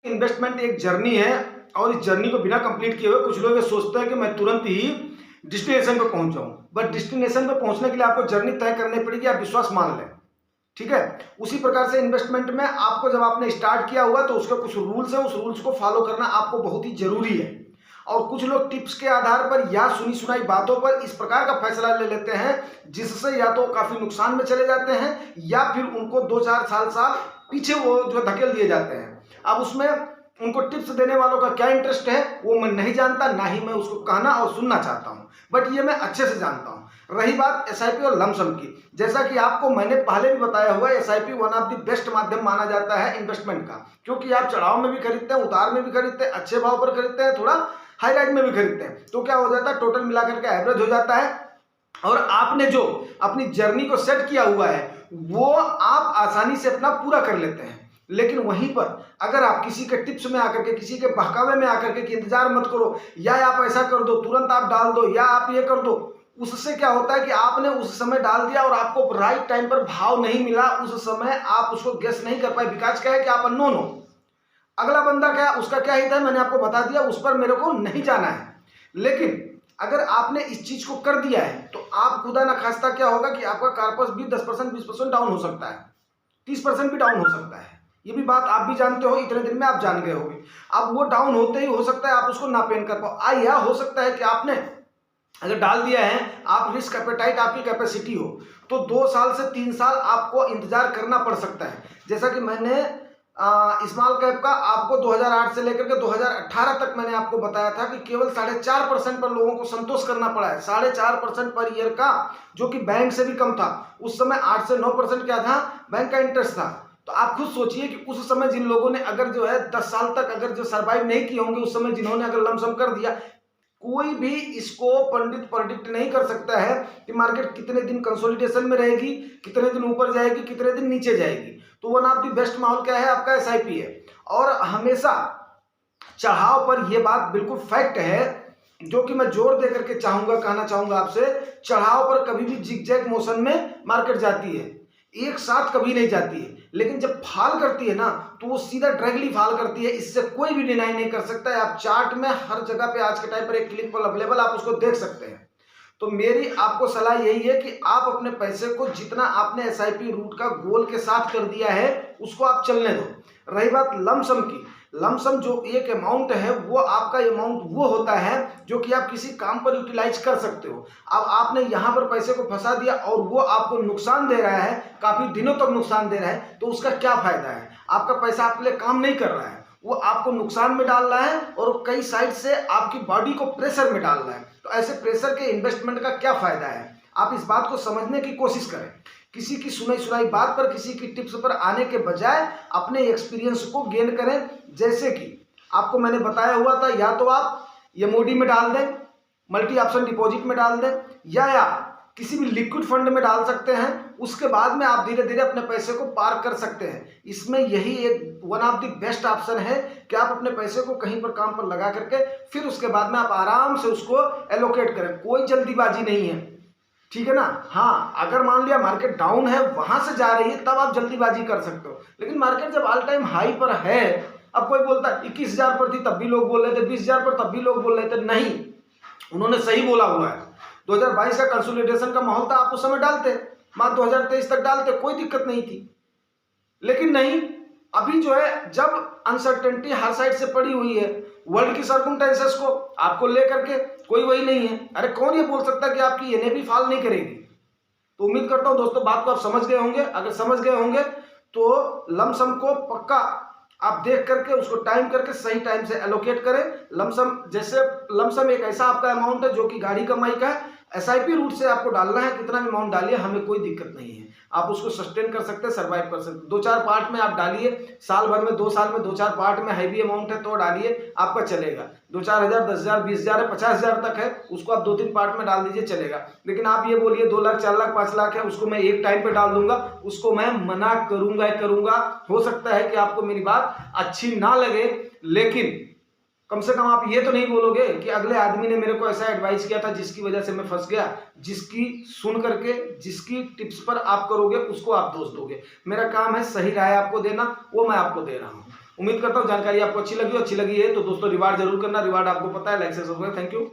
Investment एक journey है और इस जर्नी को बिना कंप्लीट किए हुए कुछ लोग ये सोचते हैं कि मैं तुरंत ही डेस्टिनेशन पर पहुंच जाऊं, बट डेस्टिनेशन पर पहुंचने के लिए आपको जर्नी तय करनी पड़ेगी। आप विश्वास मान लें, ठीक है। उसी प्रकार से इन्वेस्टमेंट में आपको जब आपने स्टार्ट किया हुआ तो उसके कुछ रूल्स है, उस रूल्स को फॉलो करना आपको बहुत ही जरूरी है। और कुछ लोग टिप्स के आधार पर या सुनी सुनाई बातों पर इस प्रकार का फैसला ले लेते हैं जिससे या तो काफी नुकसान में चले जाते हैं या फिर उनको 2-4 साल पीछे वो जो धकेल दिए जाते हैं। अब उसमें उनको टिप्स देने वालों का क्या इंटरेस्ट है वो मैं नहीं जानता, ना ही मैं उसको कहना और सुनना चाहता हूं, बट ये मैं अच्छे से जानता हूं। रही बात एसआईपी और लमसम की, जैसा कि आपको मैंने पहले भी बताया हुआ है, SIP one of the best माध्यम माना जाता है इन्वेस्टमेंट का, क्योंकि आप चढ़ाव में भी खरीदते हैं, उतार में भी खरीदते हैं, अच्छे भाव पर खरीदते हैं, थोड़ा हाई राइज में भी खरीदते हैं, तो क्या हो जाता है टोटल मिलाकर के एवरेज हो जाता है और आपने जो अपनी जर्नी को सेट किया हुआ है वो आप आसानी से अपना पूरा कर लेते हैं। लेकिन वहीं पर अगर आप किसी के टिप्स में आकर के, किसी के बहकावे में आकर के कि इंतजार मत करो या आप ऐसा कर दो, तुरंत आप डाल दो या आप ये कर दो, उससे क्या होता है कि आपने उस समय डाल दिया और आपको राइट टाइम पर भाव नहीं मिला, उस समय आप उसको गेस नहीं कर पाए। बिकॉज क्या है कि आप अननोन हो, अगला बंदा क्या उसका क्या हित है मैंने आपको बता दिया, उस पर मेरे को नहीं जाना है। लेकिन अगर आपने इस चीज को कर दिया है तो आप खुदा ना खास्ता क्या होगा कि आपका कार्पस भी 10% 20% डाउन हो सकता है, 30% भी डाउन हो सकता है। ये भी बात आप भी जानते हो, इतने दिन में आप जान गए होंगे। अब वो डाउन होते ही हो सकता है आप उसको ना पेन कर पाओ, या हो सकता है कि आपने अगर डाल दिया है, आप रिस्क एपेटाइट आपकी कैपेसिटी हो तो 2 साल से 3 साल आपको इंतजार करना पड़ सकता है। जैसा कि मैंने स्मॉल कैप का आपको 2008 से लेकर के 2018 तक मैंने आपको बताया था कि केवल 4.5% पर लोगों को संतोष करना पड़ा है, 4.5% पर ईयर का, जो कि बैंक से भी कम था। उस समय 8 से 9% क्या था बैंक का इंटरेस्ट था। तो आप खुद सोचिए कि उस समय जिन लोगों ने अगर जो है 10 साल तक अगर जो सर्वाइव नहीं किए होंगे, उस समय जिन्होंने अगर लमसम कर दिया, कोई भी इसको पंडित प्रेडिक्ट नहीं कर सकता है कि मार्केट कितने दिन कंसोलिडेशन में रहेगी, कितने दिन ऊपर जाएगी, कितने दिन नीचे जाएगी। तो वन ऑफ द बेस्ट माहौल क्या है आपका एसआईपी है। और हमेशा चढ़ाव पर यह बात बिल्कुल फैक्ट है जो कि मैं जोर देकर के कहना चाहूंगा आपसे, चढ़ाव पर कभी भी जिगजैग मोशन में मार्केट जाती है, एक साथ कभी नहीं जाती है। लेकिन जब फाल करती है ना तो वो सीधा डायरेक्टली फाल करती है, इससे कोई भी डिनाई नहीं कर सकता है। आप चार्ट में हर जगह पे आज के टाइम पर एक क्लिक पर अवेलेबल, आप उसको देख सकते हैं। तो मेरी आपको सलाह यही है कि आप अपने पैसे को जितना आपने एसआईपी रूट का गोल के साथ कर दिया है उसको आप चलने दो। रही बात लमसम की, लमसम जो एक अमाउंट है वो आपका अमाउंट वो होता है जो कि आप किसी काम पर यूटिलाइज कर सकते हो। अब आपने यहां पर पैसे को फंसा दिया और वो आपको नुकसान दे रहा है, काफी दिनों तक नुकसान दे रहा है, तो उसका क्या फायदा है। आपका पैसा आपके लिए काम नहीं कर रहा है, वो आपको नुकसान में डाल रहा है और कई साइड से आपकी बॉडी को प्रेशर में डाल रहा है। तो ऐसे प्रेशर के इन्वेस्टमेंट का क्या फायदा है, आप इस बात को समझने की कोशिश करें। किसी की सुनाई बात पर, किसी की टिप्स पर आने के बजाय अपने एक्सपीरियंस को गेन करें। जैसे कि आपको मैंने बताया हुआ था, या तो आप एमओडी में डाल दें, मल्टी ऑप्शन डिपॉजिट में डाल दें, या किसी भी लिक्विड फंड में डाल सकते हैं। उसके बाद में आप धीरे धीरे अपने पैसे को पार कर सकते हैं। इसमें यही एक one of the best option है कि आप अपने पैसे को कहीं पर काम पर लगा करके फिर उसके बाद में आप आराम से उसको एलोकेट करें। कोई जल्दीबाजी नहीं है, ठीक है ना। हाँ, अगर मान लिया मार्केट डाउन है, वहां से जा रही है, तब आप जल्दीबाजी कर सकते हो। लेकिन मार्केट जब ऑल टाइम हाई पर है, अब कोई बोलता है 21,000 पर थी तब भी लोग बोल रहे थे, 20,000 पर तब भी लोग बोल रहे थे, नहीं, उन्होंने सही बोला हुआ है। 2022 का कंसोलिडेशन का माहौल था, आप उस समय डालते, मार्च 2023 तक डालते, कोई दिक्कत नहीं थी। लेकिन नहीं, अभी जो है जब अनसर्टेनिटी हर साइड से पड़ी हुई है, वर्ल्ड की सर्कमस्टेंसेस को आपको लेकर के कोई वही नहीं है। अरे कौन ये बोल सकता है कि आपकी एनएवी फॉल नहीं करेगी। तो उम्मीद करता हूं दोस्तों बात को आप समझ गए होंगे। अगर समझ गए होंगे तो लमसम को पक्का आप देख करके उसको टाइम करके सही टाइम से एलोकेट करें। लमसम जैसे लमसम एक ऐसा आपका अमाउंट है जो कि गाड़ी कमाई का है। एसआईपी रूट से आपको डालना है, कितना भी अमाउंट डालिए, हमें कोई दिक्कत नहीं है। आप उसको सस्टेन कर सकते हैं, सर्वाइव कर सकते हैं। 2-4 पार्ट में आप डालिए, साल भर में 2 साल में 2-4 पार्ट में हैवी अमाउंट है तो डालिए, आपका चलेगा। 2-4 हज़ार, 10,000, 20,000 है, 50,000 तक है, उसको आप 2-3 पार्ट में डाल दीजिए, चलेगा। लेकिन आप ये बोलिए 2 लाख, 4 लाख, 5 लाख है, उसको मैं एक टाइम पे डाल दूंगा, उसको मैं मना करूंगा। हो सकता है कि आपको मेरी बात अच्छी ना लगे, लेकिन कम से कम आप ये तो नहीं बोलोगे कि अगले आदमी ने मेरे को ऐसा एडवाइस किया था जिसकी वजह से मैं फंस गया। जिसकी सुन करके, जिसकी टिप्स पर आप करोगे उसको आप दोष दोगे। मेरा काम है सही राय आपको देना, वो मैं आपको दे रहा हूं। उम्मीद करता हूँ जानकारी आपको अच्छी लगी है तो दोस्तों रिवार्ड जरूर करना, रिवार्ड आपको पता है, लाइक से सब्सक्राइब। Thank you.